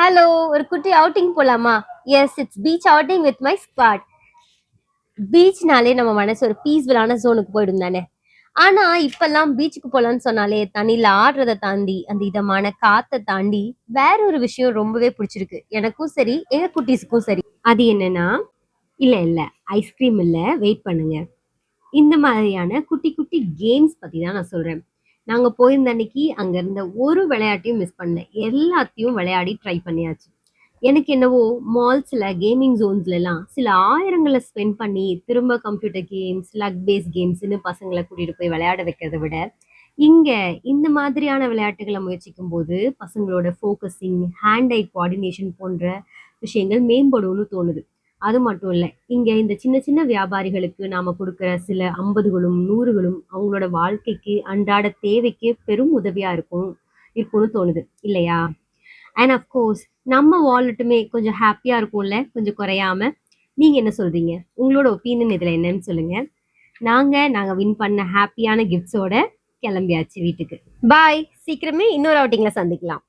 Hello! ஒரு குட்டி outing போலாமா? Yes, it's beach outing with my squad. பீச்னாலே நம்ம மனசு ஒரு பீஸ்ஃபுல்லான ஜோனுக்கு போயிடும் தானே! ஆனா, இப்பல்லாம் பீச்சுக்கு போலான்னு சொன்னாலே, தண்ணீல ஆடுறத தாண்டி, அந்த இதமான காத்த தாண்டி, வேற ஒரு விஷயம் ரொம்பவே புடிச்சிருக்கு. எனக்கும் சரி, எங்க குட்டீஸுக்கும் சரி. அது என்னன்னா, இல்ல. ஐஸ்கிரீம் இல்ல. வெயிட் பண்ணுங்க. இந்த மாதிரியான குட்டி, குட்டி கேம்ஸ் பத்தி தான் நான் சொல்றேன். நாங்க போயிருந்த அன்னைக்கு, அங்க இருந்த ஒரு விளையாட்டையும் மிஸ் பண்ணல. எல்லாத்தையும் விளையாடி ட்ரை பண்ணியாச்சு. எனக்கு என்னவோ மால்ஸ்ல, கேமிங் ஜோன்ஸ்லலாம் சில ஆயிரங்கள ஸ்பெண்ட் பண்ணி, திரும்ப கம்ப்யூட்டர் கேம்ஸ், லக் பேஸ் கேம்ஸ்ன்னு பசங்கள கூட்டிட்டு போய் விளையாட வைக்கிறத விட, இங்க இந்த மாதிரியான விளையாட்டுகள முயற்சிக்கும்போது, பசங்களோட ஃபோக்கஸிங், ஹேண்ட் ஐ கோஆர்டினேஷன் போன்ற விஷயங்கள் மேம்படும்னு தோணுது. அது மட்டும் இல்ல. இங்க இந்த சின்ன சின்ன வியாபாரிகளுக்கு நாம குடுக்குற சில 50களும், 100களும் அவங்களோட வாழ்க்கைக்கு, அன்றாட தேவைக்கு பெரும் உதவியா இருக்கும்னு தோணுது. இல்லையா? அண்ட் ஆஃப் கோர்ஸ் நம்ம வாலெட்டுமே கொஞ்சம் ஹேப்பியா இருக்கும்ல, கொஞ்சம் குறையாம. நீங்க என்ன சொல்றீங்க? உங்களோட ஒப்பீனியன் இதுல என்னன்னு சொல்லுங்க. நாங்க வின் பண்ண ஹேப்பியான கிஃப்ட்ஸோட கிளம்பியாச்சு வீட்டுக்கு. பாய். சீக்கிரமே இன்னொரு அவுட்டிங்ல சந்திக்கலாம்.